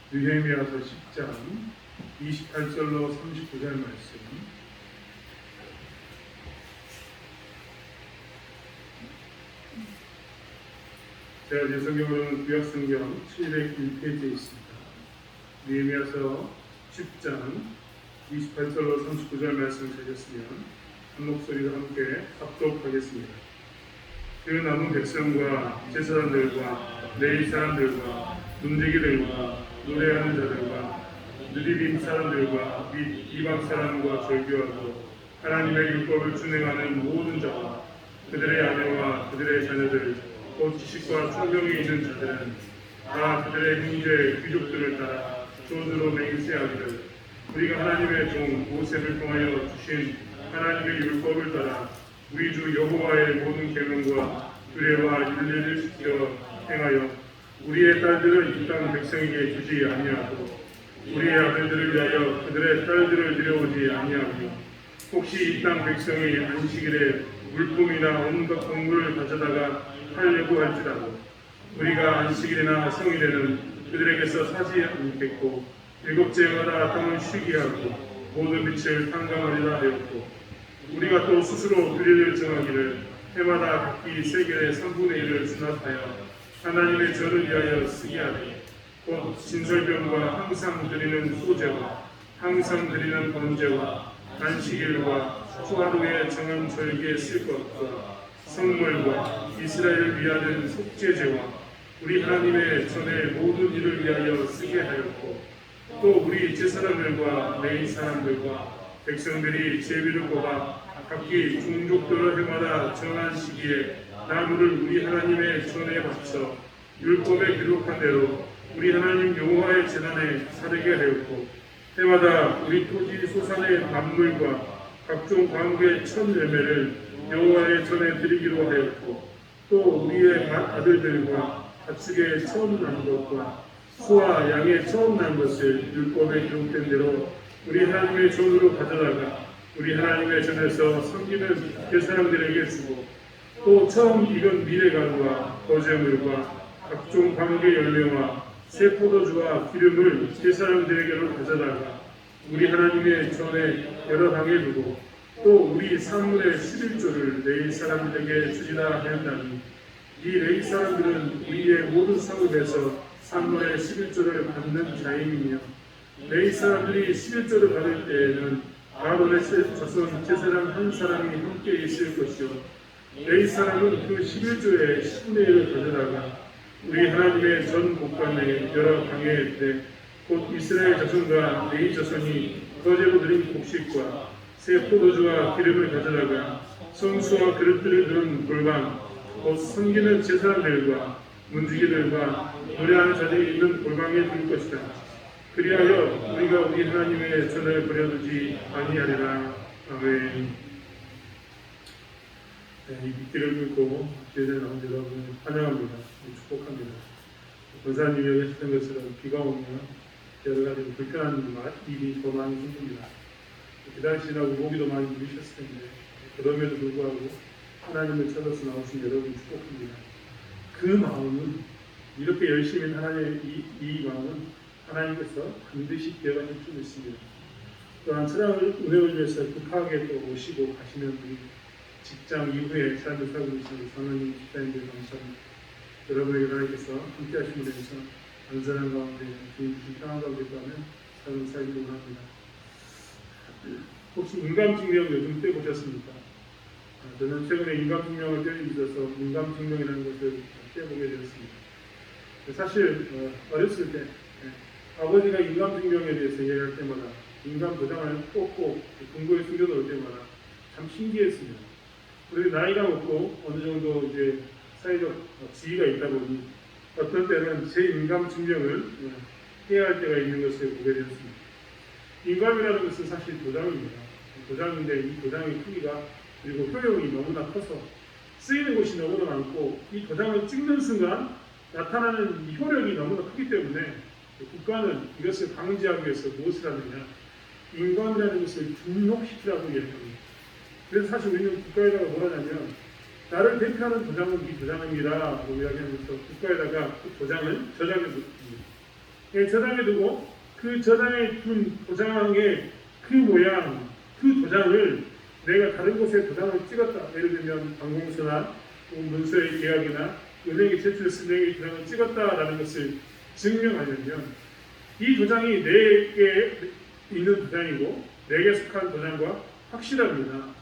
느헤미야서 10장 28절로 39절 말씀. 제가 제 성경으로는 구약성경 701페이지에 있습니다. 느헤미야서 10장 28절로 39절 말씀을 찾았으면 한 목소리로 함께 합독하겠습니다. 그 남은 백성과 제사장들과 레위 사람들과 문지기들과 노래하는 자들과 느리빔 사람들과 및 이방 사람과 절교하고 하나님의 율법을 준행하는 모든 자와 그들의 아내와 그들의 자녀들 곧 지식과 총명이 있는 자들은 다 그들의 형제 귀족들을 따라 조주로 맹세하기를 우리가 하나님의 종 모세를 통하여 주신 하나님의 율법을 따라 우리 주 여호와의 모든 계명과 규례와 율례를 지켜 행하여 우리의 딸들을 이 땅 백성에게 주지 아니하고 우리의 아들들을 위하여 그들의 딸들을 들여오지 아니하며 혹시 이 땅 백성이 안식일에 물품이나 온갖 곡물을 가져다가 하려고 할지라도 우리가 안식일이나 성일에는 그들에게서 사지 않겠고 일곱째마다 땅을 쉬게 하고 모든 빛을 탕감하리라 하였고 우리가 또 스스로 규례를 정하기를 해마다 각기 세겔의 3분의 1을 수납하여 하나님의 전을 위하여 쓰게 하되 곧 진설병과 항상 드리는 소제와 항상 드리는 번제와 안식일과 초하루에 정한 절기에 쓸 것과 성물과 이스라엘을 위하는 속죄제와 우리 하나님의 전의 모든 일을 위하여 쓰게 하였고 또 우리 제사장들과 레위 사람들과 백성들이 제비를 뽑아 각기 종족들을 해마다 정한 시기에 나무를 우리 하나님의 전에 바쳐 율법에 기록한 대로 우리 하나님 여호와의 제단에 사르게 하였고 해마다 우리 토지 소산의 만물과 각종 광부의 첫 열매를 여호와의 전에 드리기로 하였고 또 우리의 아들들과 가축의 처음 난 것과 소와 양의 처음 난 것을 율법에 기록된 대로 우리 하나님의 전으로 가져다가 우리 하나님의 전에서 섬기는 그 사람들에게 주고 또 처음 익은 미래간과 거제물과 각종 광의 열매와 새 포도주와 기름을 그 사람들에게로 가져다가 우리 하나님의 전에 여러 방에 두고 또 우리 사물의 11조를 레위 사람들에게 주리라 하였나니 이 레위 사람들은 우리의 모든 성읍에서 사물의 11조를 받는 자임이며 레위 사람들이 11조를 받을 때에는 아론의 자손 제사장 한 사람이 함께 있을 것이요 레위 사람은 그 11조의 10분의 1을 가져다가 우리 하나님의 전 목관의 여러 방에 두되 곧 이스라엘 자손과 레위 자손이 거제로 드린 곡식과 새 포도주와 기름을 가져다가 성수와 그릇들을 두는 골방 곧 섬기는 제사장들과 문지기들과 노래하는 자들이 있는 골방에 둘 것이다. 그리하여 우리가 우리 하나님의 전을 버려두지 아니하리라. 아멘. 이 밑길을 긁고 기회에 나온 여러분을 환영합니다. 축복합니다. 권사님이 하셨던 것처럼 비가 오면 여러 가지 불편한 일이 더 많이 생깁니다. 기다리시라고 모기도 많이 누리셨을 텐데 그럼에도 불구하고 하나님을 찾아서 나오신 여러분 축복합니다. 그 마음은 이렇게 열심히 하나님의 이 마음은 하나님께서 반드시 기억하실 줄 믿습니다. 또한 천하의 은혜를 위해서 급하게 또 오시고 가시는 우리 직장 이후에 삶을 살고 계시는 사모님 집사님들 감사합니다. 여러분에게 하나님께서 함께 하시는 데서 안전한 가운데 주님 주신 평안 가운데 있다면 삶을 살기를 원합니다. 혹시 인감증명 요즘 떼보셨습니까? 저는 최근에 인감증명을 떼기 있어서 인감증명이라는 것을 떼보게 되었습니다. 사실 어렸을 때 아버지가 인감증명에 대해서 이야기할 때마다 인감도장을 꼭꼭 금고에 숨겨놓을 때마다 참 신기했습니다. 그리고 나이가 먹고 어느 정도 이제 사회적 지위가 있다 보니 어떤 때는 제 인감증명을 해야 할 때가 있는 것을 보게 되었습니다. 인감이라는 것은 사실 도장입니다. 도장인데 이 도장의 크기가 그리고 효용이 너무나 커서 쓰이는 곳이 너무나 많고 이 도장을 찍는 순간 나타나는 이 효력이 너무나 크기 때문에 국가는 이것을 방지하기 위해서 무엇을 하느냐 인감이라는 것을 등록시키라고 이야기합니다. 그래서 사실 우리는 국가에다가 뭐라냐면 나를 대표하는 도장은 이 도장입니다 라고 이야기하면서 국가에다가 그 도장을 저장해 둡니다. 저장해 두고 그 저장해 둔 도장의 그 모양, 그 도장을 내가 다른 곳에 도장을 찍었다. 예를 들면 방공서나 문서의 계약이나 은행에 제출했을 때의 도장을 찍었다라는 것을 증명하려면 이 도장이 내게 있는 도장이고 내게 속한 도장과 확실합니다.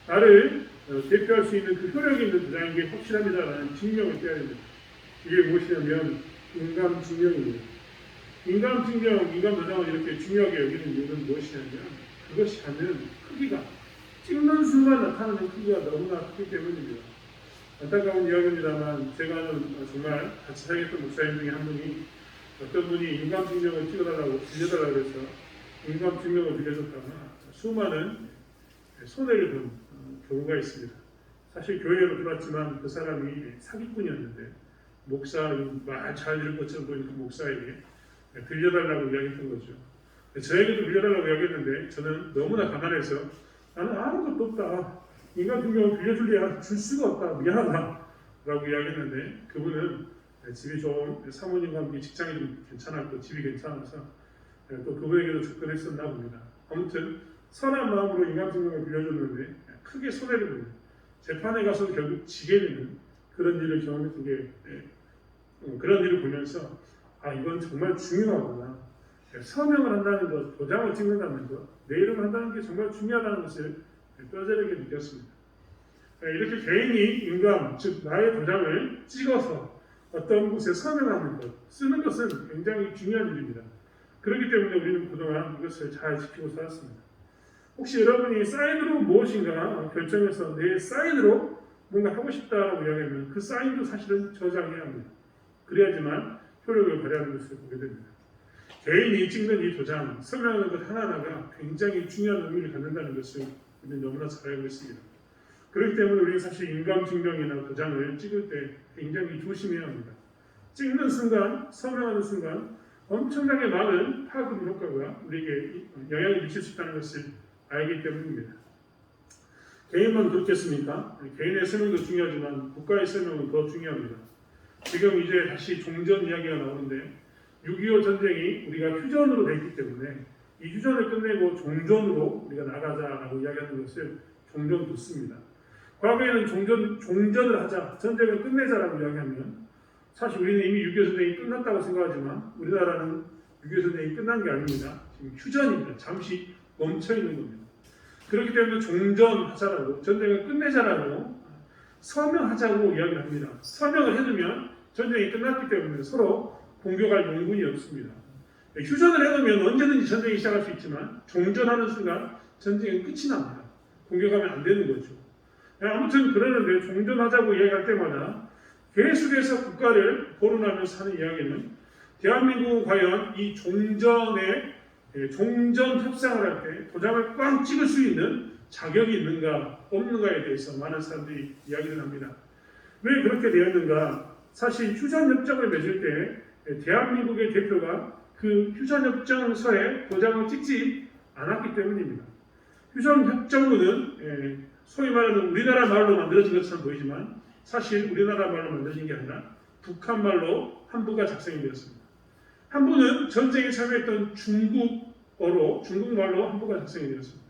나를 대표할 수 있는 그 효력이 있는 도장인 게 확실합니다라는 증명을 떼야 됩니다. 이게 무엇이냐면 인감 증명입니다. 인감 증명, 인감 도장을 이렇게 중요하게 여기는 이유는 무엇이냐면 그것이 갖는 크기가 찍는 순간 나타나는 크기가 너무나 크기 때문입니다. 안타까운 이야기입니다만 제가 아는 정말 같이 사역했던 목사님 중에 한 분이 어떤 분이 인감 증명을 찍어달라고 빌려달라고 해서 인감 증명을 빌려줬다가 수많은 손해를 본 경우가 있습니다. 사실 교회로 들어왔지만 그 사람이 사기꾼이었는데 목사 말 잘 들을 것처럼 보이는 그 목사에게 빌려달라고 이야기했던 거죠. 저에게도 빌려달라고 이야기했는데 저는 너무나 가난해서 나는 아무것도 없다. 인간 증명을 빌려줄래야 줄 수가 없다. 미안하다. 라고 이야기했는데 그분은 집이 좋은 사모님과 함께 직장이 좀 괜찮았고 집이 괜찮아서 또 그분에게도 접근했었나 봅니다. 아무튼 선한 마음으로 인간 증명을 빌려줬는데 크게 손해를 보는 재판에 가서 결국 지게 되는 그런 일을 경험했던 게 그런 일을 보면서 이건 정말 중요하구나. 서명을 한다는 것, 도장을 찍는다는 것, 내 이름을 한다는 게 정말 중요하다는 것을 뼈저리게 느꼈습니다. 이렇게 개인이 인감, 즉 나의 도장을 찍어서 어떤 곳에 서명하는 것, 쓰는 것은 굉장히 중요한 일입니다. 그렇기 때문에 우리는 그동안 이것을 잘 지키고 살았습니다. 혹시 여러분이 사인으로 무엇인가 결정해서 내 사인으로 뭔가 하고 싶다라고 이야기하면 그 사인도 사실은 저장해야 합니다. 그래야지만 효력을 발휘하는 것을 보게 됩니다. 개인이 찍는 이 도장, 서명하는 것 하나하나가 굉장히 중요한 의미를 갖는다는 것을 우리는 너무나 잘 알고 있습니다. 그렇기 때문에 우리는 사실 인감증명이나 도장을 찍을 때 굉장히 조심해야 합니다. 찍는 순간, 서명하는 순간 엄청나게 많은 파급 효과가 우리에게 영향을 미칠 수 있다는 것을 알기 때문입니다. 개인만 그렇겠습니까? 개인의 서명도 중요하지만 국가의 서명은 더 중요합니다. 지금 이제 다시 종전 이야기가 나오는데 6.25 전쟁이 우리가 휴전으로 되어 있기 때문에 이 휴전을 끝내고 종전으로 우리가 나가자라고 이야기하는 것을 종전 듣습니다. 과거에는 종전을 하자, 전쟁을 끝내자라고 이야기하면 사실 우리는 이미 6.25 전쟁이 끝났다고 생각하지만 우리나라는 6.25 전쟁이 끝난 게 아닙니다. 지금 휴전입니다. 잠시 멈춰있는 겁니다. 그렇기 때문에 종전하자라고, 전쟁을 끝내자라고 서명하자고 이야기를 합니다. 서명을 해두면 전쟁이 끝났기 때문에 서로 공격할 용군이 없습니다. 휴전을 해놓으면 언제든지 전쟁이 시작할 수 있지만 종전하는 순간 전쟁은 끝이 납니다. 공격하면 안 되는 거죠. 아무튼 그러는데 종전하자고 이야기할 때마다 계속해서 국가를 거론하면서 하는 이야기는 대한민국은 과연 이 종전 협상을 할 때 도장을 꽝 찍을 수 있는 자격이 있는가 없는가에 대해서 많은 사람들이 이야기를 합니다. 왜 그렇게 되었는가? 사실 휴전협정을 맺을 때 대한민국의 대표가 그 휴전협정서에 도장을 찍지 않았기 때문입니다. 휴전협정문은 소위 말하는 우리나라 말로 만들어진 것처럼 보이지만 사실 우리나라 말로 만들어진 게 아니라 북한 말로 한부가 작성이 되었습니다. 한부는 전쟁에 참여했던 중국말로 한부가 작성이 되었습니다.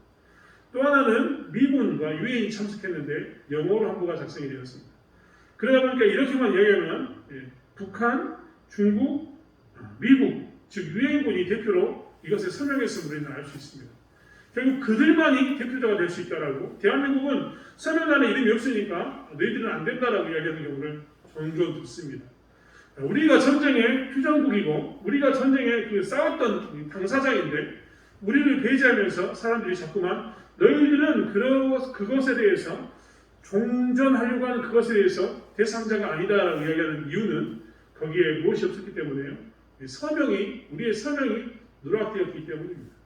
또 하나는 미군과 유엔이 참석했는데 영어로 한부가 작성이 되었습니다. 그러다 보니까 이렇게만 이야기하면 북한, 중국, 미국, 즉 유엔군이 대표로 이것을 서명했음을 우리는 알 수 있습니다. 결국 그들만이 대표자가 될 수 있다라고 대한민국은 서명단에 이름이 없으니까 너희들은 안 된다라고 이야기하는 경우를 종종 듣습니다. 우리가 전쟁의 휴전국이고 우리가 전쟁에 싸웠던 당사자인데 우리를 배제하면서 사람들이 자꾸만 너희들은 그것에 대해서 종전하려고 하는 그것에 대해서 대상자가 아니다라고 이야기하는 이유는 거기에 무엇이 없었기 때문에요. 우리의 서명이 누락되었기 때문입니다.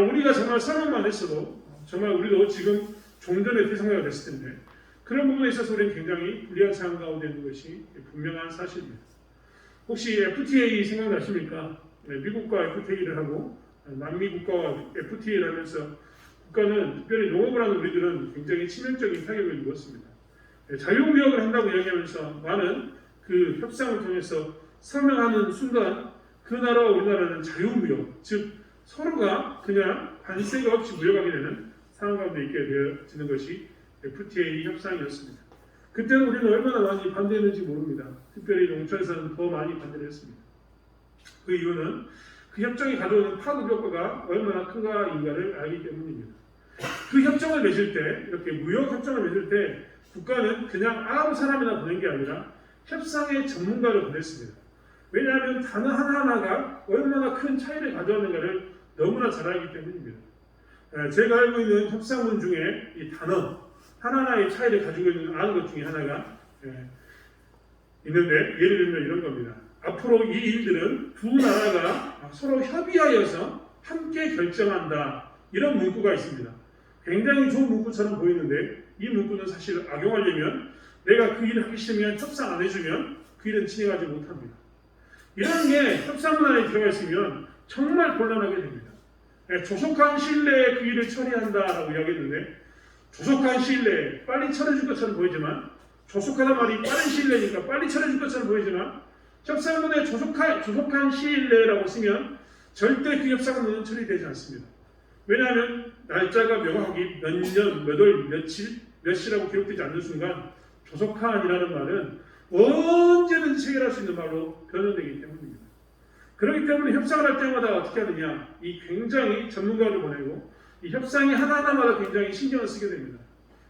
우리가 정말 서명만 했어도 정말 우리도 지금 종전의 대상자가 됐을 텐데 그런 부분에 있어서 우리는 굉장히 불리한 상황 가운데 있는 것이 분명한 사실입니다. 혹시 FTA 생각나십니까? 미국과 FTA를 하고 남미 국가와 FTA를 하면서 국가는 특별히 농업을 하는 우리들은 굉장히 치명적인 타격을 입었습니다. 자유무역을 한다고 이야기하면서 많은 그 협상을 통해서 서명하는 순간 그 나라와 우리나라는 자유무역, 즉 서로가 그냥 관세가 없이 무역하게 되는 상황 가운데 있게 되어지는 것이 FTA 협상이었습니다. 그때는 우리는 얼마나 많이 반대했는지 모릅니다. 특별히 농촌에서는 더 많이 반대를 했습니다. 그 이유는 그 협정이 가져오는 파급 효과가 얼마나 큰가인가를 알기 때문입니다. 그 협정을 맺을 때, 이렇게 무역 협정을 맺을 때 국가는 그냥 아무 사람이나 보낸 게 아니라 협상의 전문가를 보냈습니다. 왜냐하면 단어 하나하나가 얼마나 큰 차이를 가져오는가를 너무나 잘 알기 때문입니다. 제가 알고 있는 협상문 중에 이 단어 하나하나의 차이를 가지고 있는 아는 것 중에 하나가 있는데, 예를 들면 이런 겁니다. 앞으로 이 일들은 두 나라가 서로 협의하여서 함께 결정한다, 이런 문구가 있습니다. 굉장히 좋은 문구처럼 보이는데 이 문구는 사실 악용하려면 내가 그 일을 하기 싫으면 협상 안 해주면 그 일은 진행하지 못합니다. 이런 게 협상문 안에 들어가 있으면 정말 곤란하게 됩니다. 조속한 시일 내에 그 일을 처리한다라고 이야기했는데, 조속한 시일 내에 빨리 처리해줄 것처럼 보이지만, 조속하단 말이 빠른 시일 내니까 빨리 처리해줄 것처럼 보이지만, 협상문에 조속한 시일 내라고 쓰면 절대 그 협상문은 처리되지 않습니다. 왜냐하면 날짜가 명확히 몇 년, 몇 월, 며칠, 몇 시라고 기록되지 않는 순간 조속한이라는 말은 언제든지 체결할 수 있는 말로 변형되기 때문입니다. 그렇기 때문에 협상을 할 때마다 어떻게 하느냐, 이 굉장히 전문가를 보내고 이 협상이 하나하나마다 굉장히 신경을 쓰게 됩니다.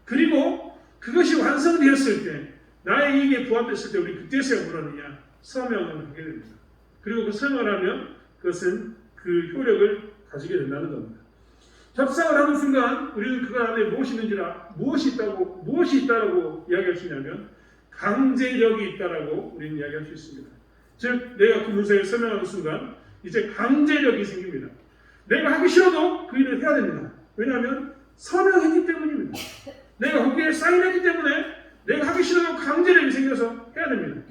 그리고 그것이 완성되었을 때, 나의 이익에 부합됐을 때 우리 그때서야 뭘 하느냐, 서명을 하게 됩니다. 그리고 그 서명을 하면 그것은 그 효력을 가지게 된다는 겁니다. 협상을 하는 순간 우리는 그 안에 무엇이 있다라고 이야기할 수 있냐면 강제력이 있다라고 우리는 이야기할 수 있습니다. 즉 내가 그 문서에 서명하는 순간 이제 강제력이 생깁니다. 내가 하기 싫어도 그 일을 해야 됩니다. 왜냐하면 서명했기 때문입니다. 내가 거기에 사인했기 때문에 내가 하기 싫어도 강제력이 생겨서 해야 됩니다.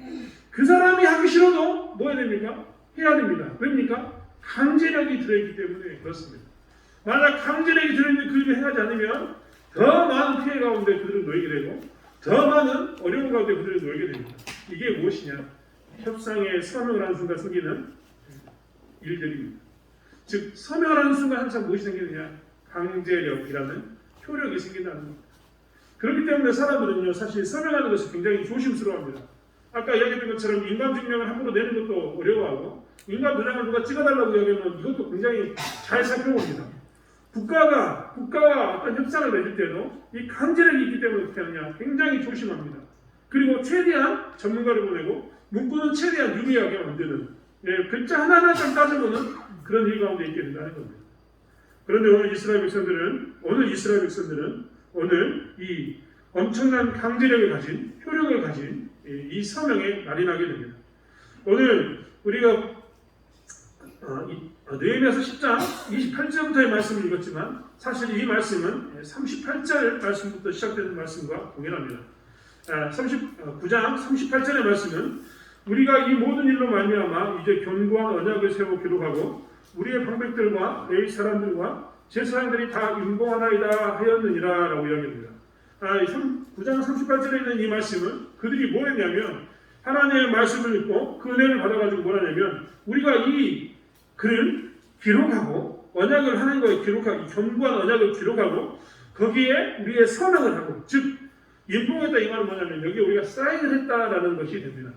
그 사람이 하기 싫어도 뭐 해야 됩니까? 해야 됩니다. 왜입니까? 강제력이 들어있기 때문에 그렇습니다. 만약 강제력이 들어있는 그 일을 행하지 않으면 더 많은 피해 가운데 그들은 놓이게 되고 더 많은 어려움 가운데 그들은 놓이게 됩니다. 이게 무엇이냐? 협상에 서명을 하는 순간 생기는 일들입니다. 즉 서명을 하는 순간 항상 무엇이 생기느냐? 강제력이라는 효력이 생긴다는 겁니다. 그렇기 때문에 사람들은요, 사실 서명하는 것을 굉장히 조심스러워합니다. 아까 이야기했던 것처럼 인감증명을 함부로 내는 것도 어려워하고 인감도장을 누가 찍어달라고 이야기하면 이것도 굉장히 잘 살펴봅니다. 국가와 어떤 협상을 맺을 때도 이 강제력이 있기 때문에 어떻게 하느냐, 굉장히 조심합니다. 그리고 최대한 전문가를 보내고 문구는 최대한 유리하게 만드는, 글자 하나하나씩 따져보는 그런 일 가운데 있게 된다는 겁니다. 그런데 오늘 이스라엘 백성들은 오늘 이 엄청난 강제력을 가진, 효력을 가진 이 서명에 날이 나게 됩니다. 오늘 우리가 느헤미야서 10장 28절부터의 말씀을 읽었지만 사실 이 말씀은 38절 말씀부터 시작되는 말씀과 동일합니다. 9장 38절의 말씀은 우리가 이 모든 일로 말미암아 이제 견고한 언약을 세워 기록하고 우리의 방백들과 레위 사람들과 제 사람들이 다 율법하나이다 하였느니라 라고 이야기합니다. 9장 38절에 있는 이 말씀은 그들이 뭘 했냐면 하나님의 말씀을 읽고 그 은혜를 받아가지고 뭘 하냐면 우리가 이 글을 기록하고 언약을 하는 거에 기록하고 견고한 언약을 기록하고 거기에 우리의 서명을 하고, 즉 인봉했다 이 말은 뭐냐면 여기에 우리가 사인을 했다라는 것이 됩니다.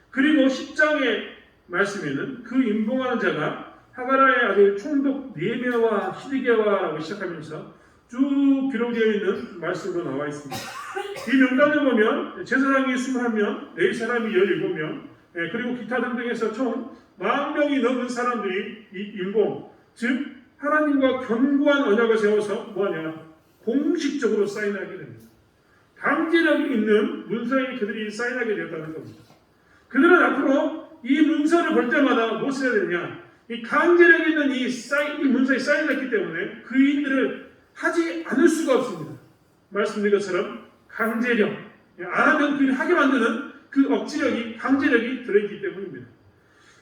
그리고 10장의 말씀에는 그 인봉하는 자가 하가라의 아들 총독 느헤미야와 시드기야라고 시작하면서 쭉 기록되어 있는 말씀으로 나와 있습니다. 이 명단을 보면 제사장이 21명, 레위 사람이 17명, 그리고 기타 등등해서 총 40명이 넘는 사람들이 이 인봉, 즉 하나님과 견고한 언약을 세워서 뭐하냐? 공식적으로 사인하게 됩니다. 강제력이 있는 문서에 그들이 사인하게 되었다는 겁니다. 그들은 앞으로 이 문서를 볼 때마다 무엇을 해야 되냐? 이 강제력 있는 이 문서에 사인했기 때문에 그 일들을 하지 않을 수가 없습니다. 말씀드린 것처럼 강제력, 안 하면 그 일을 하게 만드는 그 억지력이, 강제력이 들어있기 때문입니다.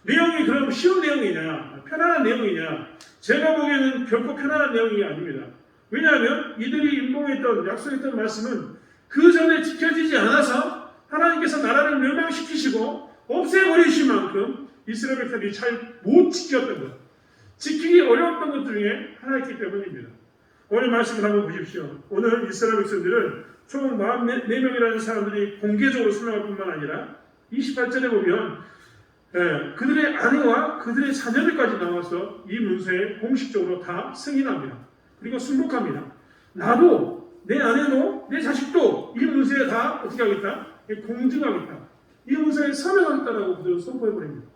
내용이 그럼 쉬운 내용이냐, 편안한 내용이냐? 제가 보기에는 결코 편안한 내용이 아닙니다. 왜냐하면 이들이 인봉했던, 약속했던 말씀은 그 전에 지켜지지 않아서 하나님께서 나라를 멸망시키시고 없애버리실 만큼 이스라엘 백성들이 잘 못 지켰던 것, 지키기 어려웠던 것 중에 하나였기 때문입니다. 오늘 말씀을 한번 보십시오. 오늘 이스라엘 백성들은 총 44명이라는 사람들이 공개적으로 설명할 뿐만 아니라 28절에 보면 그들의 아내와 그들의 자녀들까지 나와서 이 문서에 공식적으로 다 승인합니다. 그리고 순복합니다. 나도, 내 아내도, 내 자식도 이 문서에 다 어떻게 하겠다? 공증하겠다. 이 문서에 서명하겠다라고 그들은 선포해버립니다.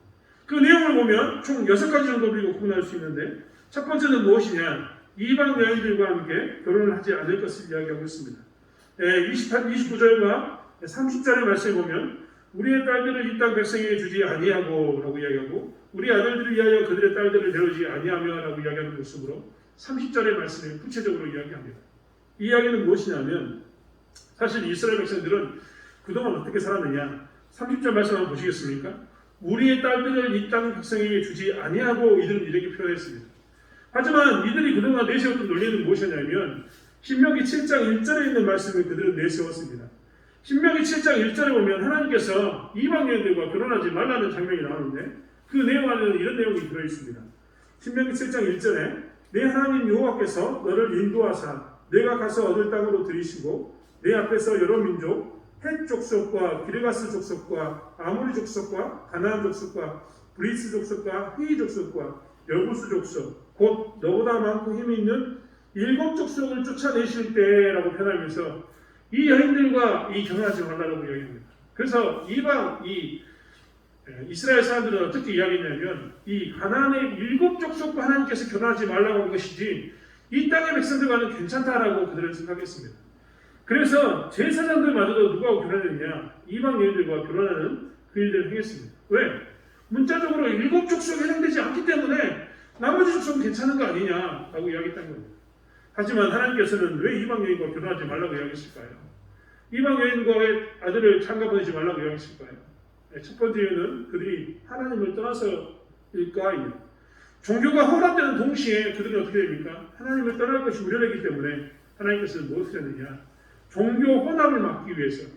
그 내용을 보면 총 6가지 정도 우리가 구분할 수 있는데, 첫 번째는 무엇이냐? 이방 여인들과 함께 결혼을 하지 않을 것을 이야기하고 있습니다. 29절과 30절의 말씀에 보면 우리의 딸들을 이 땅 백성에게 주지 아니하고 라고 이야기하고 우리 아들들을 위하여 그들의 딸들을 데려오지 아니하며 라고 이야기하는 모습으로 30절의 말씀에 구체적으로 이야기합니다. 이 이야기는 무엇이냐면 사실 이스라엘 백성들은 그동안 어떻게 살았느냐. 30절 말씀 한번 보시겠습니까? 우리의 딸들을 이 땅 백성에게 주지 아니하고 이들은 이렇게 표현했습니다. 하지만 이들이 그동안 내세웠던 논리는 무엇이냐면 신명기 7장 1절에 있는 말씀을 그들은 내세웠습니다. 신명기 7장 1절에 보면 하나님께서 이방 여인들과 결혼하지 말라는 장면이 나오는데 그 내용 안에는 이런 내용이 들어있습니다. 신명기 7장 1절에 내 하나님 여호와께서 너를 인도하사 내가 가서 얻을 땅으로 들이시고 내 앞에서 여러 민족 헷 족속과 기르가스 족속과 아모리 족속과 가나안 족속과 브리스 족속과 히이 족속과 여부스 족속 곧 너보다 많고 힘이 있는 7 족속을 쫓아내실 때라고 표현하면서 이 여인들과 결혼하지 말라고 이야기합니다. 그래서 이스라엘 사람들은 어떻게 이야기했냐면 이 가나안의 7 족속과 하나님께서 결혼하지 말라고 한 것이지 이 땅의 백성들과는 괜찮다라고 그들은 생각했습니다. 그래서 제사장들마저도 누구하고 결혼했느냐? 이방 여인들과 결혼하는 그 일들을 행했습니다. 왜? 문자적으로 7 족속에 해당되지 않기 때문에 나머지 족속은 괜찮은 거 아니냐라고 이야기했다는 겁니다. 하지만 하나님께서는 왜 이방 여인과 결혼하지 말라고 이야기했을까요? 이방 여인과의 아들을 장가보내지 말라고 이야기했을까요? 첫 번째 이유는 그들이 하나님을 떠나서일까입니다. 종교가 허락되는 동시에 그들은 어떻게 됩니까? 하나님을 떠날 것이 우려되기 때문에 하나님께서는 무엇을 했느냐? 종교 혼합을 막기 위해서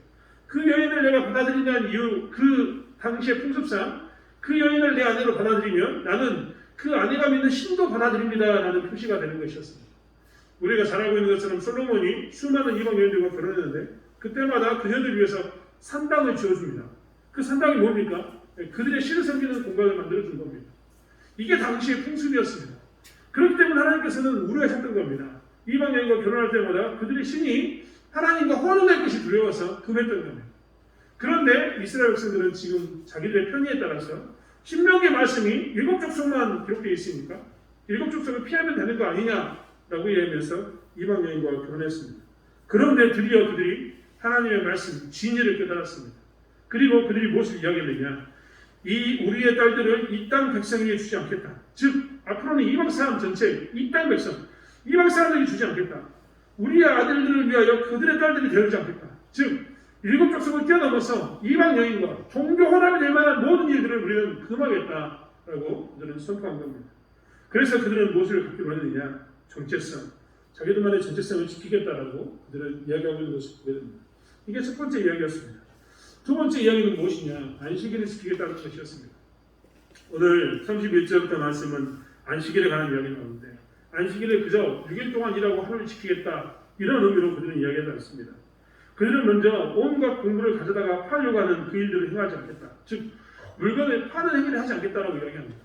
그 여인을 내가 받아들인다는 이유, 그 당시의 풍습상 그 여인을 내 아내로 받아들이면 나는 그 아내가 믿는 신도 받아들입니다 라는 표시가 되는 것이었습니다. 우리가 잘 알고 있는 것처럼 솔로몬이 수많은 이방 여인들과 결혼했는데 그때마다 그녀들 위해서 산당을 지어줍니다. 그 산당이 뭡니까? 그들의 신을 섬기는 공간을 만들어준 겁니다. 이게 당시의 풍습이었습니다. 그렇기 때문에 하나님께서는 우려하셨던 겁니다. 이방 여인과 결혼할 때마다 그들의 신이 하나님과 혼응할 것이 두려워서 금했던 겁니다. 그런데 이스라엘 백성들은 지금 자기들의 편의에 따라서 신명기의 말씀이 7 족속만 기록되어 있으니까 7 족속을 피하면 되는 거 아니냐라고 얘기하면서 이방 여인과 결혼했습니다. 그런데 드디어 그들이 하나님의 말씀, 진리를 깨달았습니다. 그리고 그들이 무엇을 이야기했느냐? 우리의 딸들을 이 땅 백성에게 주지 않겠다. 즉 앞으로는 이방 사람 전체, 이 땅 백성, 이방 사람에게 주지 않겠다. 우리의 아들들을 위하여 그들의 딸들을 데려오지 않겠다. 즉 7 족속을 뛰어넘어서 이방 여인과 종교 혼합이 될 만한 모든 일들을 우리는 금하겠다라고 그들은 선포한 겁니다. 그래서 그들은 무엇을 갖기로 했느냐? 정체성. 자기들만의 정체성을 지키겠다라고 그들은 이야기하고 있는 것을 보게 됩니다. 이게 첫 번째 이야기였습니다. 두 번째 이야기는 무엇이냐? 안식일을 지키겠다는 것이었습니다. 오늘 31절부터 말씀은 안식일에 관한 이야기가 나오는데 안식일을 그저 6일 동안 일하고 하루를 지키겠다 이런 의미로 그들은 이야기하지 않습니다. 그들은 먼저 온갖 공부를 가져다가 팔려고 하는 그 일들을 행하지 않겠다. 즉 물건을 파는 행위를 하지 않겠다라고 이야기합니다.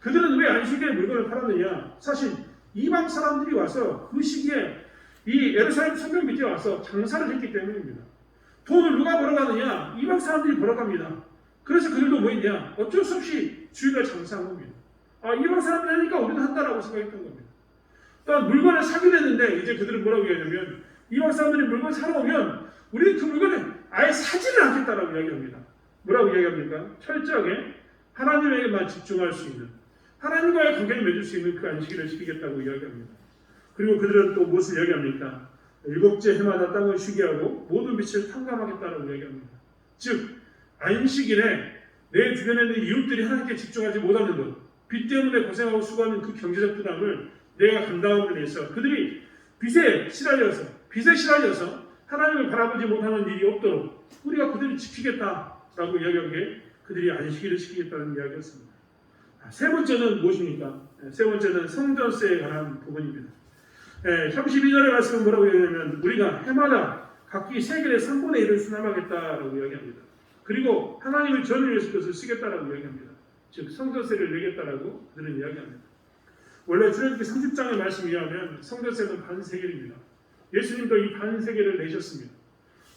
그들은 왜 안식일에 물건을 팔았느냐? 사실 이방 사람들이 와서 그 시기에 이 예루살렘 성경 밑에 와서 장사를 했기 때문입니다. 돈을 누가 벌어가느냐? 이방 사람들이 벌어갑니다. 그래서 그들도 뭐 했냐? 어쩔 수 없이 주일날 장사한 겁니다. 이방 사람들이 하니까 우리도 한다라고 생각했던 겁니다. 또한 물건을 사기로 했는데 이제 그들은 뭐라고 이야기하냐면 이방 사람들이 물건을 사러 오면 우리는 그 물건을 아예 사지를 않겠다라고 이야기합니다. 뭐라고 이야기합니까? 철저하게 하나님에게만 집중할 수 있는 하나님과의 관계를 맺을 수 있는 그 안식일을 지키겠다고 이야기합니다. 그리고 그들은 또 무엇을 이야기합니까? 7째 해마다 땅을 쉬게 하고 모든 빛을 탕감하겠다라고 이야기합니다. 즉 안식일에 내 주변에 있는 이웃들이 하나님께 집중하지 못하는 것, 빚 때문에 고생하고 수고하는 그 경제적 부담을 내가 감당함으로 인해서 그들이 빚에 시달려서 하나님을 바라보지 못하는 일이 없도록 우리가 그들을 지키겠다라고 이야기한 게 그들이 안식일을 지키겠다는 이야기였습니다. 세 번째는 무엇입니까? 세 번째는 성전세에 관한 부분입니다. 32절의 말씀은 뭐라고 얘기하냐면 우리가 해마다 각기 세겔의 3분의 1을 수납하겠다라고 이야기합니다. 그리고 하나님의 전을 위해서 그것을 쓰겠다라고 이야기합니다. 즉 성전세를 내겠다라고 그들은 이야기합니다. 원래 출애굽기 30장의 말씀에 의하면 성전세는 반세겔입니다. 예수님도 이 반세겔을 내셨습니다.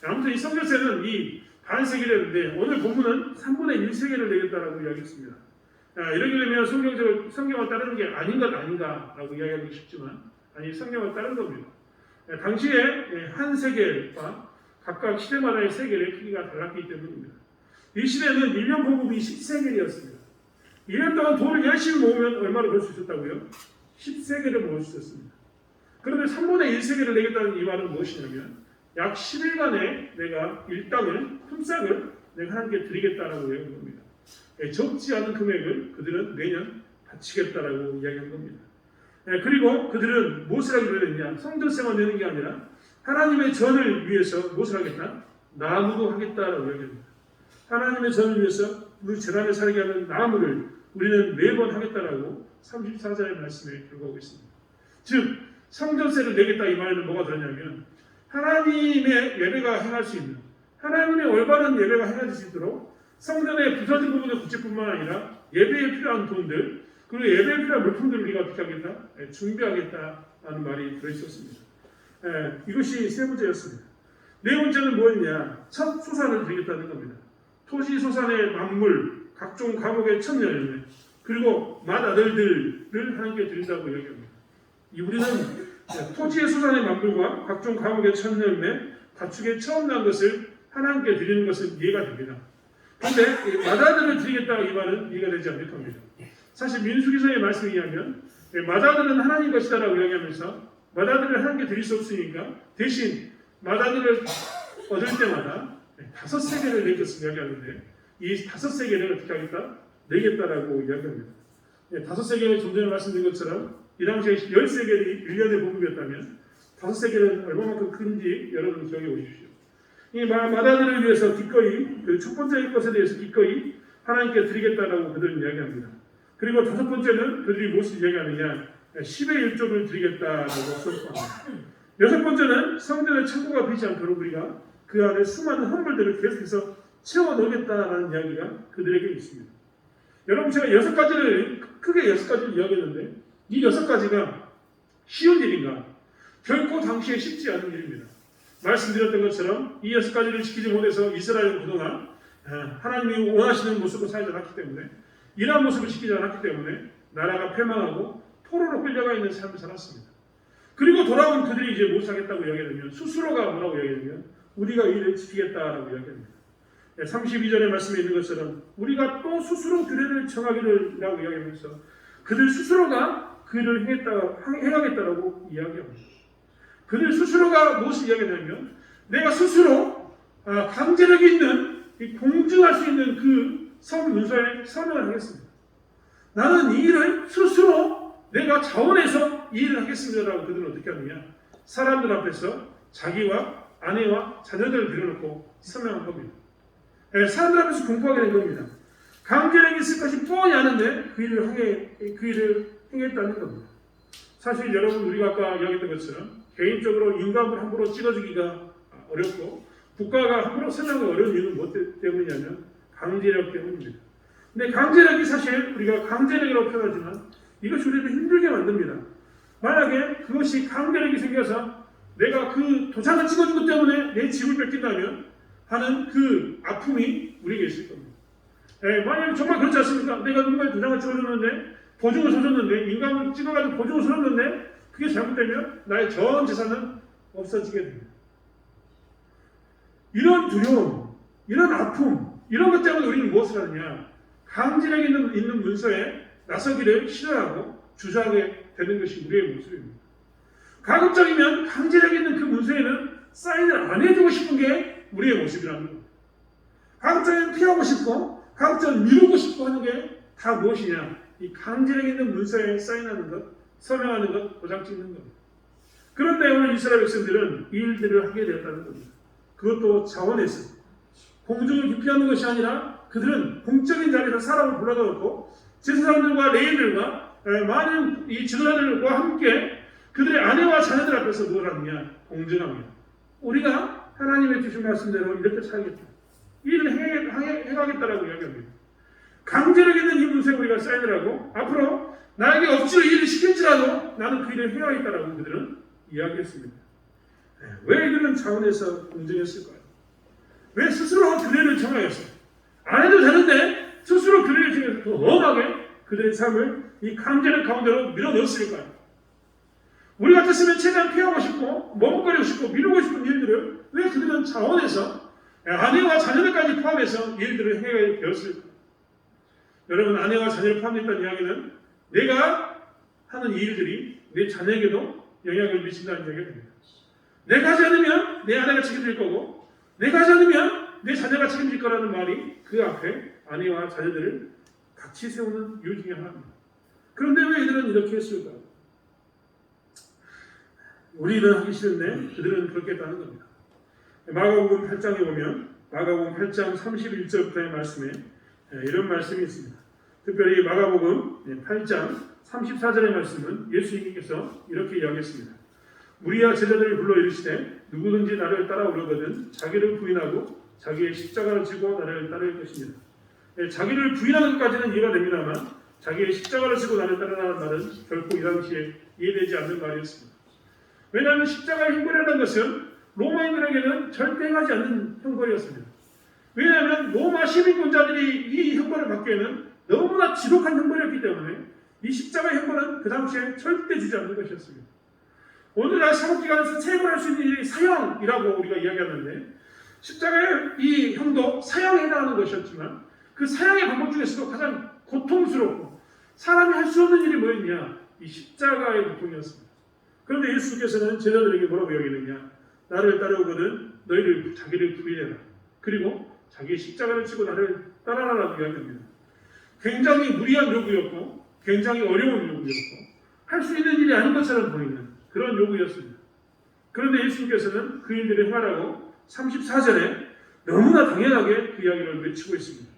아무튼 이 성전세는 이 반세겔이었는데 오늘 본문은 3분의 1세겔을 내겠다라고 이야기했습니다. 이렇게 되면 성경을 따르는 게 아닌 것 아닌가라고 이야기하기 쉽지만 아니 성경을 따른 겁니다. 당시에 한 세겔과 각각 시대마다의 세겔의 크기가 달랐기 때문입니다. 이 시대는 1년 봉급이 10세겔이었습니다. 1년 동안 돈을 열심히 모으면 얼마를 벌 수 있었다고요? 10세겔을 모을 수 있었습니다. 그런데 3분의 1세겔을 내겠다는 이 말은 무엇이냐면 약 10일간의 내가 일당을, 품삯을 내가 하나님께 드리겠다라고 이야기한 겁니다. 적지 않은 금액을 그들은 매년 바치겠다라고 이야기한 겁니다. 그리고 그들은 무엇을 하기로 했냐? 성전세만 내는 게 아니라 하나님의 전을 위해서 무엇을 하겠다? 나무도 하겠다라고 이야기합니다. 하나님의 전을 위해서 우리 제단을 살게 하는 나무를 우리는 매번 하겠다라고 34절의 말씀에 들어가고 있습니다. 즉 성전세를 내겠다 이 말에는 뭐가 들었냐면 하나님의 예배가 행할 수 있는 하나님의 올바른 예배가 행해질 수 있도록 성전의 부서진 부분의 구체뿐만 아니라 예배에 필요한 돈들 그리고 예배에 필요한 물품들을 우리가 어떻게 하겠다? 준비하겠다라는 말이 들어있었습니다. 이것이 세 번째였습니다. 네 번째는 뭐였냐? 첫 소산을 드리겠다는 겁니다. 토지 소산의 만물, 각종 과목의 첫 열매, 그리고 맏아들들을 하나님께 드린다고 이야기합니다. 우리는 토지의 소산의 만물과 각종 과목의 첫 열매, 가축의 처음 난 것을 하나님께 드리는 것은 이해가 됩니다. 그런데 맏아들을 드리겠다 이 말은 이해가 되지 않을 겁니다. 사실 민수기서의 말씀에 의하면 맏아들은 하나님 것이다라고 이야기하면서 맏아들을 하나님께 드릴 수 없으니까 대신 맏아들을 얻을 때마다 5세겔을 낼 것을 이야기하는데 이 5세겔을 어떻게 하겠다? 내겠다라고 이야기합니다. 5세겔은 좀 전에 말씀드린 것처럼 이 당시에 10세겔이 1년의 봉급이었다면 5세겔은 얼마만큼 큰지 여러분 기억해 보십시오. 이 맏아들을 위해서 기꺼이 그 첫 번째 것에 대해서 기꺼이 하나님께 드리겠다라고 그들은 이야기합니다. 그리고 다섯 번째는 그들이 무엇을 이야기하느냐 10의 1조를 드리겠다라고 선포합니다. 여섯 번째는 성전의 창고가 비지 않도록 우리가 그 안에 수많은 헌물들을 계속해서 채워 넣겠다라는 이야기가 그들에게 있습니다. 여러분 제가 크게 6가지를 이야기했는데 이 6가지가 쉬운 일인가? 결코 당시에 쉽지 않은 일입니다. 말씀드렸던 것처럼 이 6가지를 지키지 못해서 이스라엘은 그동안 하나님이 원하시는 모습을 살지 않았기 때문에 이러한 모습을 지키지 않았기 때문에 나라가 패망하고 포로로 끌려가 있는 삶을 살았습니다. 그리고 돌아온 그들이 이제 무엇을 하겠다고 이야기하면 스스로가 뭐라고 이야기하면 우리가 이를 지키겠다라고 이야기합니다. 32절의 말씀에 있는 것처럼 우리가 또 스스로 규례를 정하기를 라고 이야기하면서 그들 스스로가 그 일을 행하겠다라고 이야기합니다. 그들 스스로가 무엇을 이야기하냐면 내가 스스로 강제력 있는 공증할 수 있는 그 성문서에 서명을 하겠습니다. 나는 이 일을 스스로 내가 자원해서 이 일을 하겠습니다라고 그들은 어떻게 하느냐 사람들 앞에서 자기와 아내와 자녀들을 들여놓고 서명한 겁니다. 사람들 앞에서 공포하게 된 겁니다. 강제력이 있을 것이 뻔히 아는데 그 일을 행했다는 겁니다. 사실 여러분 우리가 아까 이야기했던 것처럼 개인적으로 인감을 함부로 찍어주기가 어렵고 국가가 함부로 설명하기 어려운 이유는 무엇 때문이냐면 강제력 때문입니다. 근데 강제력이 사실 우리가 강제력이라고 표현하지만 이것이 우리를 힘들게 만듭니다. 만약에 그것이 강제력이 생겨서 내가 그 도장을 찍어준 것 때문에 내 집을 뺏긴다면 하는 그 아픔이 우리에게 있을 겁니다. 만약에 정말 그렇지 않습니까? 내가 누군가의 도장을 찍어줬는데 보증을 서줬는데 인감을 찍어가지고 보증을 서줬는데 그게 잘못되면 나의 전 재산은 없어지게 됩니다. 이런 두려움, 이런 아픔, 이런 것 때문에 우리는 무엇을 하느냐? 강제력 있는 문서에 나서기를 싫어하고 주저하게 되는 것이 우리의 모습입니다. 가급적이면 강제력 있는 그 문서에는 사인을 안 해주고 싶은 게 우리의 모습이라는 겁니다. 가급적이면 피하고 싶고 가급적 미루고 싶고 하는 게 다 무엇이냐? 이 강제력 있는 문서에 사인하는 것, 서명하는 것, 도장 찍는 것. 그런데 오늘 이스라엘 백성들은 이 일들을 하게 되었다는 겁니다. 그것도 자원해서 공중을 기피하는 것이 아니라 그들은 공적인 자리에서 사람을 불러다 놓고 제사장들과 레위인들과 많은 이 지도자들과 함께 그들의 아내와 자녀들 앞에서 뭘 하느냐? 공증하며 우리가 하나님의 주신 말씀대로 이렇게 살겠다. 이 일을 해가겠다라고 이야기합니다. 강제력 있는 이 문서에 우리가 사인을 하고 앞으로 나에게 억지로 이 일을 시킬지라도 나는 그 일을 해야겠다라고 그들은 이야기했습니다. 왜 이들은 자원에서 공증했을까요? 왜 스스로 규례를 정하였어요? 안 해도 되는데 스스로 규례를 정해서 더 엄하게 그들의 삶을 이 강제력 가운데로 밀어넣었을까요? 우리 같았으면 최대한 피하고 싶고 머뭇거리고 싶고 미루고 싶은 일들을 왜 그들은 자원에서 아내와 자녀들까지 포함해서 일들을 해야 되었을까? 여러분, 아내와 자녀를 포함했다는 이야기는 내가 하는 이 일들이 내 자녀에게도 영향을 미친다는 이야기가 됩니다. 내가 하지 않으면 내 아내가 책임질 거고 내가 하지 않으면 내 자녀가 책임질 거라는 말이 그 앞에 아내와 자녀들을 같이 세우는 이유 중에 하나입니다. 그런데 왜 이들은 이렇게 했을까요? 우리는 하기 싫은데 그들은 그렇게 했다는 겁니다. 마가복음 8장에 보면 마가복음 8장 31절부터의 말씀에 이런 말씀이 있습니다. 특별히 마가복음 8장 34절의 말씀은 예수님께서 이렇게 이야기했습니다. 무리와 제자들을 불러 이르시되 누구든지 나를 따라오려거든 자기를 부인하고 자기의 십자가를 지고 나를 따를 것입니다. 자기를 부인하는 것까지는 이해가 됩니다만 자기의 십자가를 지고 나를 따르라는 말은 결코 이 당시에 이해되지 않는 말이었습니다. 왜냐하면 십자가의 형벌이라는 것은 로마인들에게는 절대 행하지 않는 형벌이었습니다. 왜냐하면 로마 시민권자들이 이 형벌을 받기에는 너무나 지독한 형벌이었기 때문에 이 십자가의 형벌은 그 당시에 절대 주지 않는 것이었습니다. 오늘날 사법기관에서 체벌할 수 있는 일이 사형이라고 우리가 이야기하는데 십자가의 이 형도 사형에 해당하는 것이었지만 그 사형의 방법 중에서도 가장 고통스럽고 사람이 할 수 없는 일이 뭐였냐? 이 십자가의 고통이었습니다. 그런데 예수께서는 제자들에게 뭐라고 이야기했느냐? 나를 따르거든 너희를 자기를 부인해라. 그리고 자기의 십자가를 지고 나를 따라라라고 이야기합니다. 굉장히 무리한 요구였고 굉장히 어려운 요구였고 할 수 있는 일이 아닌 것처럼 보이는 그런 요구였습니다. 그런데 예수님께서는 그 일들을 행하라고 34절에 너무나 당연하게 그 이야기를 외치고 있습니다.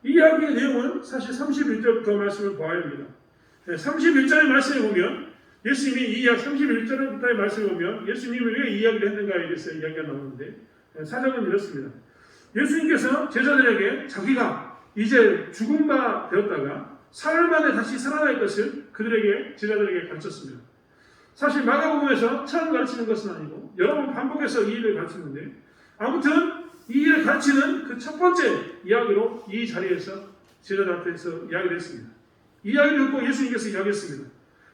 이 이야기의 내용은 사실 31절부터 말씀을 보아야 합니다. 31절의 말씀을 보면 예수님이 이 이야기 31절부터의 말씀을 보면 예수님이 왜 이 이야기를 했는가에 대해서 이야기가 나오는데 사정은 이렇습니다. 예수님께서 제자들에게 자기가 이제 죽음바 되었다가 사흘 만에 다시 살아날 것을 그들에게 제자들에게 가르쳤습니다. 사실 마가복음에서 처음 가르치는 것은 아니고 여러 번 반복해서 이 일을 가르치는데 아무튼 이 일을 가르치는 그 첫 번째 이야기로 이 자리에서 제자들 앞에서 이야기를 했습니다. 이 이야기를 듣고 예수님께서 이야기했습니다.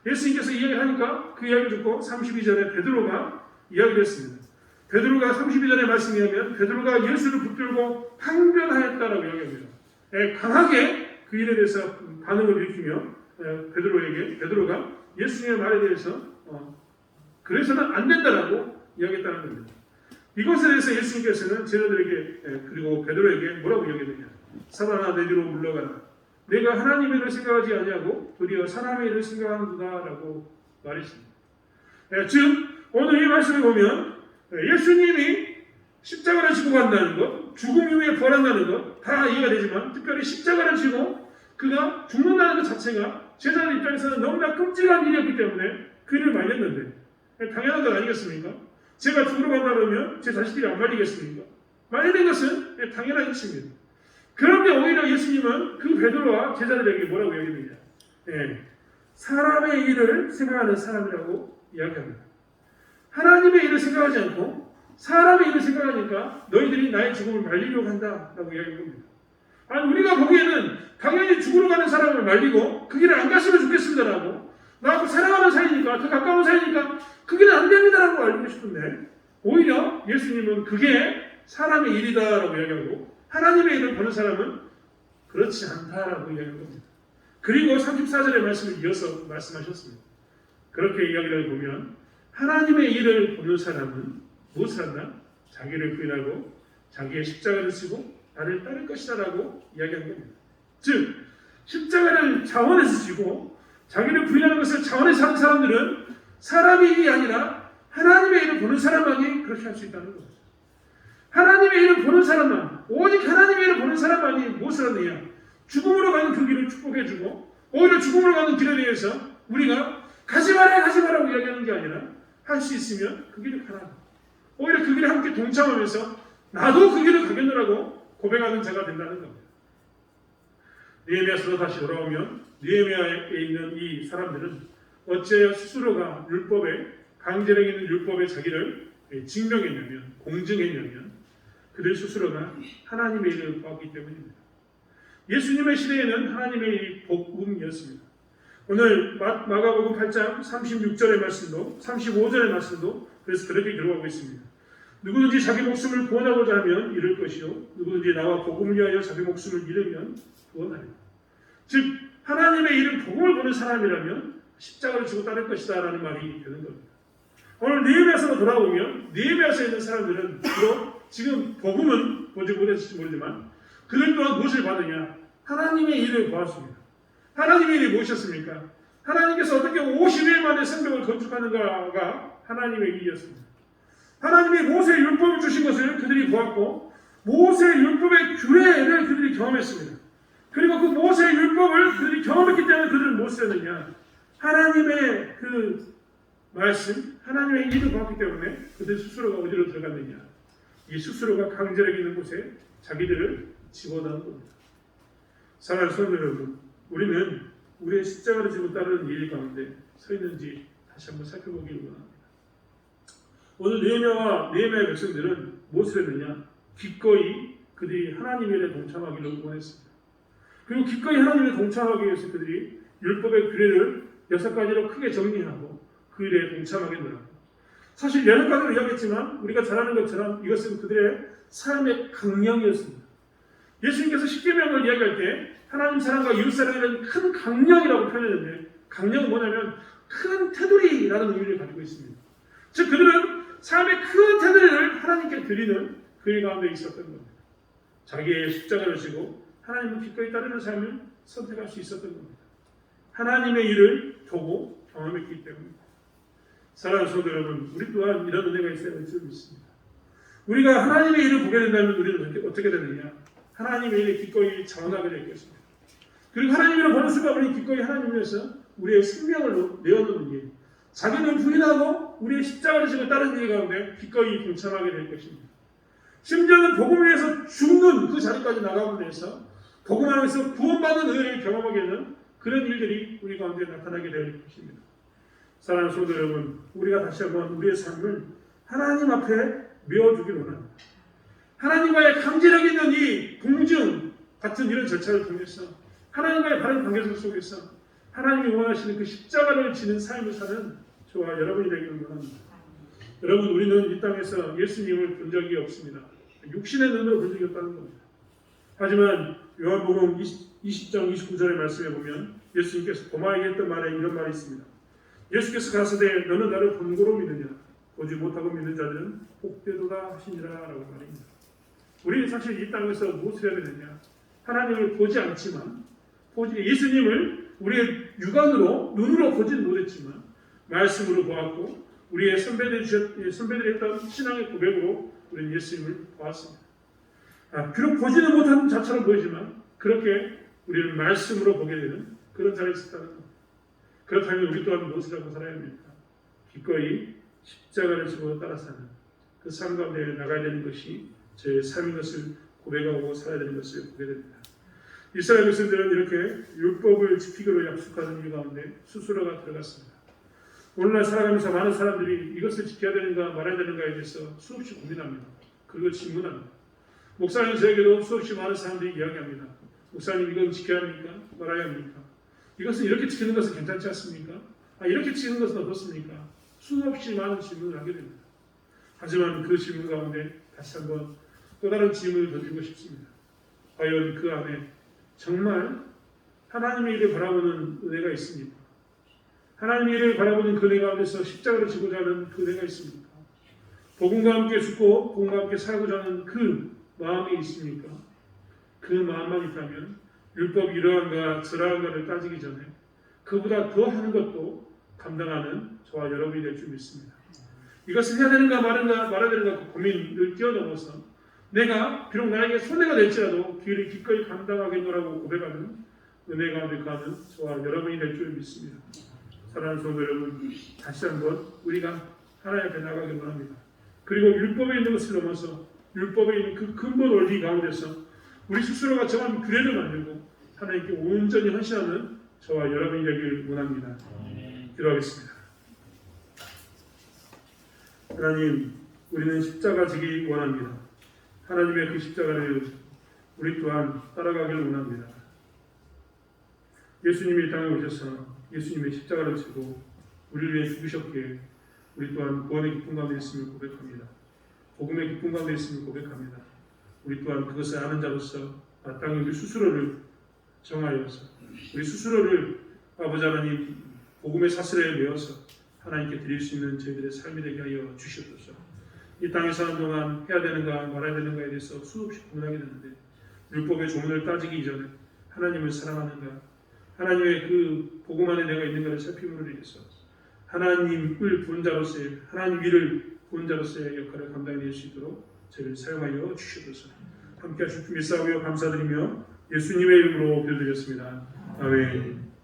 예수님께서 이야기를 하니까 그 이야기를 듣고 32절에 베드로가 이야기를 했습니다. 베드로가 32절의 말씀에 의하면 베드로가 예수를 붙들고 항변하였다라고 이야기합니다. 강하게 그 일에 대해서 반응을 일으키며 베드로가 예수님의 말에 대해서 그래서는 안 된다라고 이야기했다는 겁니다. 이것에 대해서 예수님께서는 제자들에게 그리고 베드로에게 뭐라고 이야기했느냐? 사단아 내 뒤로 물러가라. 내가 하나님의 일을 생각하지 아니하고 도리어 사람의 일을 생각하는구나라고 말했습니다. 즉 오늘 이 말씀을 보면 예수님이 십자가를 지고 간다는 것, 죽음 이후에 부활한다는 것 다 이해가 되지만 특별히 십자가를 지고 그가 죽는다는 것 자체가 제자들 입장에서는 너무나 끔찍한 일이었기 때문에 그를 말렸는데 당연한 것 아니겠습니까? 제가 죽으러 간다 그러면 제 자식들이 안 말리겠습니까? 말리는 것은 당연한 이치입니다. 그런데 오히려 예수님은 그 베드로와 제자들에게 뭐라고 이야기했느냐? 사람의 일을 생각하는 사람이라고 이야기합니다. 하나님의 일을 생각하지 않고 사람의 일을 생각하니까 너희들이 나의 죽음을 말리려고 한다라고 이야기합니다. 아니 우리가 보기에는 당연히 죽으러 가는 사람을 말리고 그 길을 안 갔으면 좋겠습니다라고 나하고 사랑하는 사이니까 더 가까운 사이니까 그 길은 안 됩니다라고 알고 싶은데 오히려 예수님은 그게 사람의 일이다라고 이야기하고 하나님의 일을 보는 사람은 그렇지 않다라고 이야기한 겁니다. 그리고 34절의 말씀을 이어서 말씀하셨습니다. 그렇게 이야기를 보면 하나님의 일을 보는 사람은 무엇을 한다? 자기를 부인하고 자기의 십자가를 지고 나를 따를 것이다라고 이야기한 겁니다. 즉 십자가를 자원에서 지고 자기를 부인하는 것을 자원에서 하는 사람들은 사람의 일이 아니라 하나님의 일을 보는 사람만이 그렇게 할 수 있다는 겁니다. 하나님의 일을 보는 사람만, 오직 하나님의 일을 보는 사람만이 무엇을 하느냐? 죽음으로 가는 그 길을 축복해주고 오히려 죽음으로 가는 길에 대해서 우리가 가지 마라고 이야기하는 게 아니라 할 수 있으면 그 길을 가라. 오히려 그 길에 함께 동참하면서 나도 그 길을 가겠노라고 고백하는 자가 된다는 겁니다. 느헤미야서로 다시 돌아오면 느헤미야에 있는 이 사람들은 어째 스스로가 율법에 강제력 있는 율법에 자기를 증명했냐면 공증했냐면 그들 스스로가 하나님의 일을 보았기 때문입니다. 예수님의 시대에는 하나님의 일이 복음이었습니다. 오늘 마가복음 8장 36절의 말씀도 35절의 말씀도 그래서 그렇게 기록하고 있습니다. 누구든지 자기 목숨을 구원하고자 하면 잃을 것이요 누구든지 나와 복음을 위하여 자기 목숨을 잃으면 구원하리라. 즉 하나님의 일은 복음을 보는 사람이라면 십자가를 지고 따를 것이다 라는 말이 되는 겁니다. 오늘 느헤미야서로 돌아오면 느헤미야서에 있는 사람들은 비록 지금 복음은 보지 못했을지 모르지만 그들 또한 무엇을 받느냐? 하나님의 일을 보았습니다. 하나님의 일이 무엇이었습니까? 하나님께서 어떻게 50일 만에 성벽을 건축하는가가 하나님의 일이었습니다. 하나님이 모세의 율법을 주신 것을 그들이 보았고 모세의 율법의 규례를 그들이 경험했습니다. 그리고 그 모세의 율법을 그들이 경험했기 때문에 그들은 무엇을 했느냐? 하나님의 그 말씀, 하나님의 일을 보았기 때문에 그들 스스로가 어디로 들어갔느냐? 이 스스로가 강제력 있는 곳에 자기들을 집어넣은 겁니다. 사랑하는 성도 여러분, 우리는 우리의 십자가를 지고 따르는 일 가운데 서 있는지 다시 한번 살펴보기를 원합니다. 오늘 느헤미야의 백성들은 무엇을 했느냐? 기꺼이 그들이 하나님의 일에 동참하기를 원했습니다. 그리고 기꺼이 하나님의 일에 동참하기 위해서 그들이 율법의 규례를 6가지로 크게 정리하고 그 일에 동참하겠노라. 사실 6가지로 이야기했지만 우리가 잘 아는 것처럼 이것은 그들의 삶의 강령이었습니다. 예수님께서 십계명을 이야기할 때 하나님 사랑과 이웃 사랑이라는 큰 강령이라고 표현했는데 강령은 뭐냐면 큰 테두리라는 의미를 가지고 있습니다. 즉 그들은 삶의 큰 테두리를 하나님께 드리는 그 일 가운데 있었던 겁니다. 자기의 십자가를 지고 하나님을 기꺼이 따르는 삶을 선택할 수 있었던 겁니다. 하나님의 일을 보고 경험했기 때문입니다. 사랑하는 성도 여러분, 우리 또한 이런 은혜가 있어야 할 줄 믿습니다. 우리가 하나님의 일을 보게 된다면 우리는 어떻게 되느냐? 하나님의 일에 기꺼이 자원하게 될 것입니다. 그리고 하나님의 일을 보는 순간 우리는 기꺼이 하나님 위해서 우리의 생명을 내어놓는 일, 자기를 부인하고 우리의 십자가를 지고 따르는 일 가운데 기꺼이 동참하게 될 것입니다. 심지어는 복음을 위해서 죽는 그 자리까지 나가기 위해서 복음 안에서 구원받는 은혜를 경험하게 되는 그런 일들이 우리 가운데 나타나게 될 것입니다. 사랑하는 성도 여러분, 우리가 다시 한번 우리의 삶을 하나님 앞에 메워주기를 원합니다. 하나님과의 강제력 있는 이 공증 같은 이런 절차를 통해서 하나님과의 바른 관계 속에서 하나님이 원하시는 그 십자가를 지는 삶을 사는 저와 여러분이 되기를 원합니다. 여러분, 우리는 이 땅에서 예수님을 본 적이 없습니다. 육신의 눈으로 본 적이 없다는 겁니다. 하지만 요한복음 20장 29절의 말씀에 보면 예수님께서 도마에게 했던 말에 이런 말이 있습니다. 예수께서 가시되 너는 나를 본고로 믿느냐? 보지 못하고 믿는 자들은 복되도다 하시니라 라고 말입니다. 우리는 사실 이 땅에서 무엇을 해야 되느냐? 하나님을 보지 않지만 예수님을 우리의 육안으로 눈으로 보지는 못했지만 말씀으로 보았고 우리의 선배들이 했던 신앙의 고백으로 우리는 예수님을 보았습니다. 비록 보지는 못하는 자처럼 보이지만 그렇게 우리는 말씀으로 보게 되는 그런 자리에 있었다는 겁니다. 그렇다면 우리 또한 무엇을 하고 살아야 합니까? 기꺼이 십자가를 지고 따라 사는 그 삶 가운데 나가야 되는 것이 저의 삶인 것을 고백하고 살아야 되는 것을 보게 됩니다. 이스라엘 백성들은 이렇게 율법을 지키기로 약속하는 일 가운데 스스로가 들어갔습니다. 오늘날 살아가면서 많은 사람들이 이것을 지켜야 되는가 말아야 되는가에 대해서 수없이 고민합니다. 그리고 질문합니다. 목사님 저에게도 수없이 많은 사람들이 이야기합니다. 목사님 이건 지켜야 합니까? 말아야 합니까? 이것은 이렇게 지키는 것은 괜찮지 않습니까? 이렇게 지키는 것은 어떻습니까? 수없이 많은 질문을 하게 됩니다. 하지만 그 질문 가운데 다시 한번 또 다른 질문을 던지고 싶습니다. 과연 그 안에 정말 하나님의 일을 바라보는 은혜가 있습니까? 하나님의 일을 바라보는 그 은혜 가운데서 십자가를 지고자 하는 그 은혜가 있습니까? 복음과 함께 죽고 복음과 함께 살고자 하는 그 마음이 있습니까? 그 마음만 있다면 율법 이러한가 저러한가를 따지기 전에 그보다 더 하는 것도 감당하는 저와 여러분이 될 줄 믿습니다. 이것을 해야 되는가 말아야 되는가 그 고민을 뛰어넘어서 내가 비록 나에게 손해가 될지라도 그 일을 기꺼이 감당하겠노라고 고백하는 은혜 가운데 가는 저와 여러분이 될 줄 믿습니다. 사랑하는 성도 여러분, 다시 한번 우리가 하나님 앞에 나가길 원합니다. 그리고 율법에 있는 것을 넘어서 율법에 있는 그 근본 원리 가운데서 우리 스스로가 정한 규례를 만들고 하나님께 온전히 헌신하는 저와 여러분이 되길 원합니다. 기도하겠습니다. 하나님, 우리는 십자가 지기 원합니다. 하나님의 그 십자가를 우리 또한 따라가길 원합니다. 예수님이 이 땅에 오셔서 예수님의 십자가를 지고 우리를 위해 죽으셨기에 우리 또한 구원의 기쁨 가운데 있음을 고백합니다. 복음의 기쁨 가운데 있음을 고백합니다. 우리 또한 그것을 아는 자로서 마땅히 우리 스스로를 정하여서 우리 스스로를 아버지 하나님 복음의 사슬에 메어서 하나님께 드릴 수 있는 저희들의 삶이 되게 하여 주시옵소서. 이 땅에 사는 동안 해야 되는가 말아야 되는가에 대해서 수없이 고민하게 되는데 율법의 조문을 따지기 이전에 하나님을 사랑하는가, 하나님의 그 복음 안에 내가 있는가를 살핌으로 인해서 하나님을 본 자로서의, 하나님 위를 본 자로서의 역할을 감당해낼 수 있도록 저희를 사용하여 주시옵소서. 함께 하실 주 믿사오며 감사드리며 예수님의 이름으로 기도드렸습니다. 아멘.